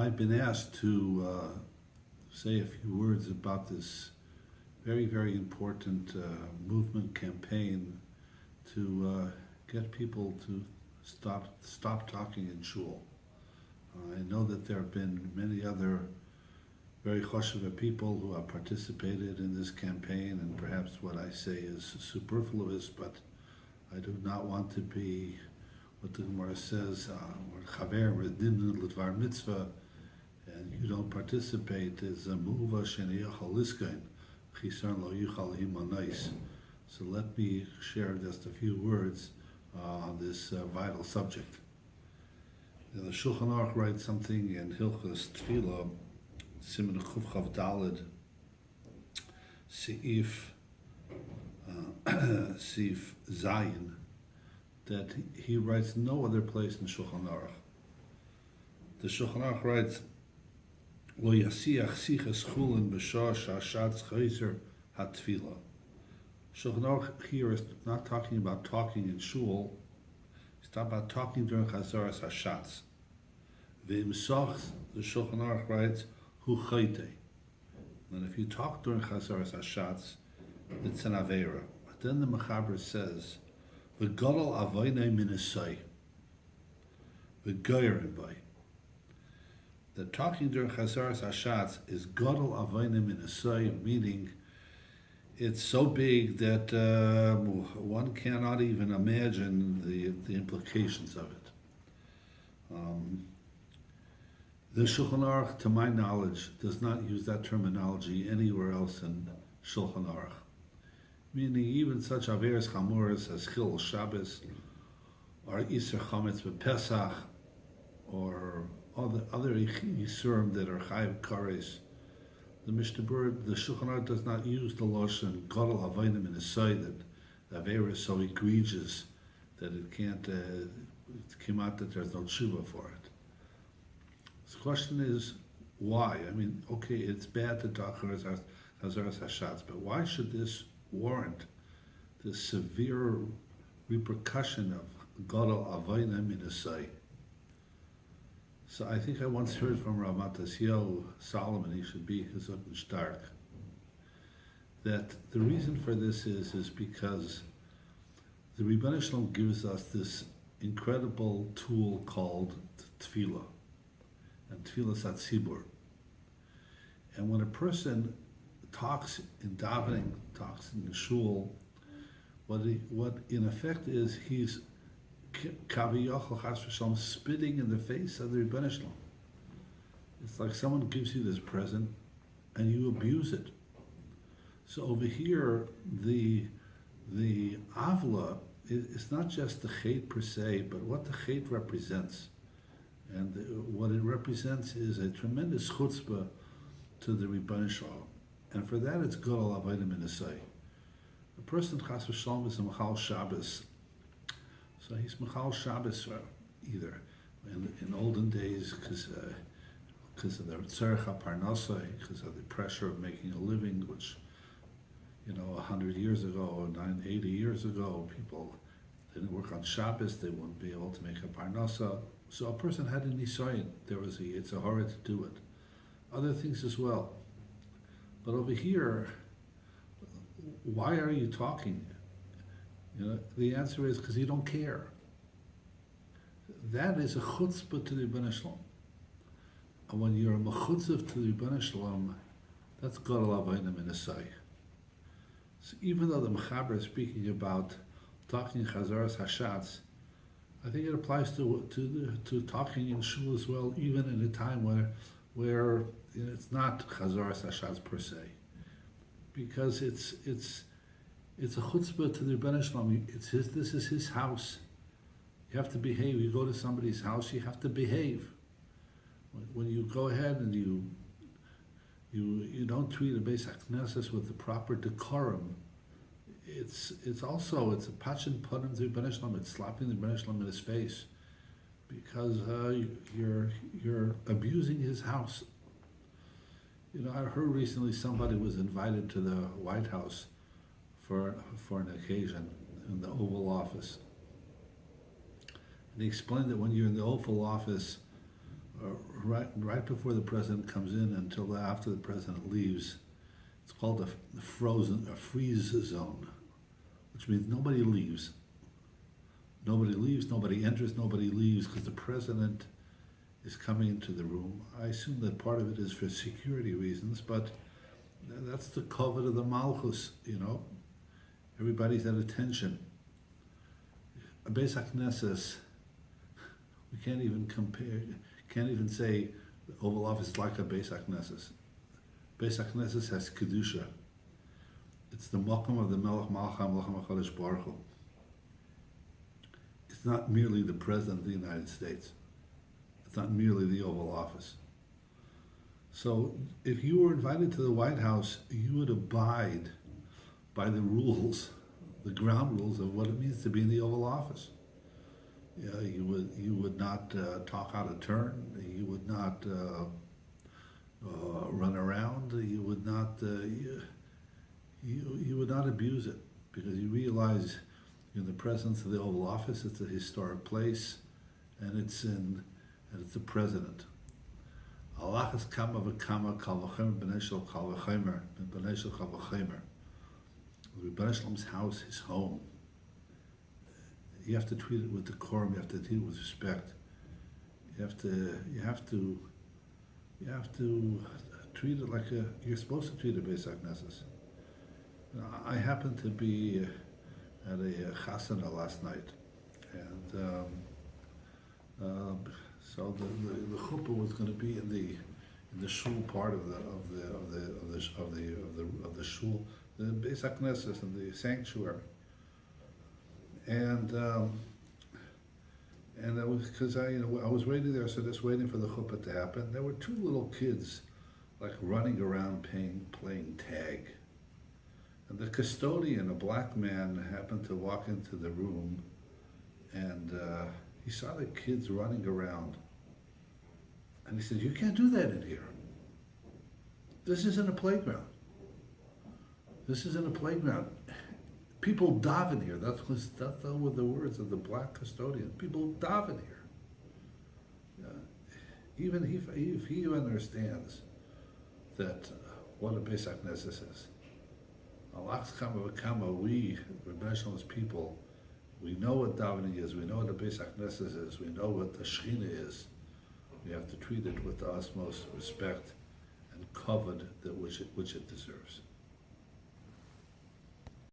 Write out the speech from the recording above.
I've been asked to say a few words about this very, very important movement campaign to get people to stop talking in Shul. I know that there have been many other very choshev people who have participated in this campaign, and perhaps what I say is superfluous, but I do not want to be what the Gemara says, chaver redin l'dvar mitzvah, and you don't participate is a muva sheniyachal liskain chisarn lo yichal himanais. So let me share just a few words on this vital subject. Now, the Shulchan Aruch writes something in Hilchos Tefillah, Siman Chuf Chav Daled, Seif Zayin, that he writes no other place in Shulchan Aruch. The Shulchan Aruch writes, Lo yasiach siches chulin b'shah sha'ashatz chayzer hatfila. Shulchan Aruch here is not talking about talking in shul. He's talking about talking during chazaras hashatz. V'imsoch, the Shulchan Aruch writes, hu chayte. And if you talk during chazaras hashatz, it's an avera. But then the Mechaber says, v'gadol avaynei minisay, v'goyerim bay. The talking during chazaras hashatz is gadol avaynei minisay, meaning it's so big that one cannot even imagine the implications of it. The Shulchan Aruch, to my knowledge, does not use that terminology anywhere else in Shulchan Aruch. Meaning even such averes chamuras as Chil Shabbos, or Iser Chametz B'Pesach, or other Yisurim that are Chayiv Kares, the Mishnah Berurah, the Shulchan Aruch does not use the lashon gadol avaynim in a say that the avera is so egregious that it can't it came out that there's no tshuva for it. The question is why? I mean, okay, it's bad to talk hazaras hashatz, but why should this warrant this severe repercussion of gadol avaynim in a say? So I think I once heard from Rav Matasyahu Solomon, he should be Chazot Stark, that the reason for this is because the Rebbeinu Shalom gives us this incredible tool called tefillah, and tefillah satzibur. And when a person talks in davening, talks in the shul, what in effect is he's kaviyachol chas v'shalom spitting in the face of the Rebbeinu Shalom. It's like someone gives you this present and you abuse it. So over here, the avla is not just the chait per se, but what the chait represents. And what it represents is a tremendous chutzpah to the Rebbeinu Shalom. And for that, it's gadol avaydim in a say. A person chas v'shalom is a machal Shabbos. So he's Machal Shabbos either in olden days because of the tzarech haparnasa, because of the pressure of making a living, which 100 years ago or 80 years ago, people didn't work on Shabbos, they wouldn't be able to make a parnasa. So a person had an nisayon. It's a horror to do it. Other things as well. But over here, why are you talking? The answer is because you don't care. That is a chutzpah to the Rebbeinu Shalom. And when you're a mechutzav to the Rebbeinu Shalom, that's gadol avaynim in a say. So even though the Mechaber is speaking about talking chazaras hashatz, I think it applies to talking in shul as well, even in a time where it's not chazaras hashatz per se, because it's a chutzpah to the Rebbeinu Shalom. This is his house. You have to behave. You go to somebody's house, you have to behave. When you go ahead and you don't treat a Beis HaKnesses with the proper decorum, it's a pachin punim to the Rebbeinu Shalom. It's slapping the Rebbeinu Shalom in his face because you're abusing his house. I heard recently somebody was invited to the White House for an occasion in the Oval Office. And he explained that when you're in the Oval Office, right before the president comes in until after the president leaves. It's called a freeze zone, which means nobody leaves. Nobody leaves, nobody enters, nobody leaves, because the president is coming into the room. I assume that part of it is for security reasons, but that's the covet of the Malchus, Everybody's at attention. A Beis HaKnesses, we can't even compare, can't even say the Oval Office is like a Beis HaKnesses. Beis HaKnesses has Kedusha. It's the Mokum of the Melech Malcha Melech HaKadosh Baruch Hu. It's not merely the President of the United States. It's not merely the Oval Office. So if you were invited to the White House, you would abide by the rules, the ground rules of what it means to be in the Oval Office. You would not talk out of turn. You would not run around. You would not you would not abuse it, because you realize in the presence of the Oval Office, it's a historic place, and it's the president. Allah has kama v'kama kal v'chemer b'nei shel kal v'chemer b'nei shel kal v'chemer. Rebbe Shalom's house, his home. You have to treat it with decorum. You have to treat it with respect. You have to treat it like you're supposed to treat a Beis HaKnesses. I happened to be at a chasana last night, and so the chuppah was going to be in the shul part of the shul, the Beis HaKnesses, and the sanctuary, and I was, because I was waiting there, so just waiting for the chuppah to happen. There were two little kids, like running around playing tag. And the custodian, a black man, happened to walk into the room, and he saw the kids running around. And he said, "You can't do that in here. This isn't a playground. This isn't a playground. People daven here." That were the words of the black custodian. People daven here. Even if he understands that what a Beis HaKnesses is. Allah's kama, we, Rebbe Shalom's people, we know what davening is, we know what the Beis HaKnesses is, we know what the Shechina is. We have to treat it with the utmost respect and kavod which it deserves.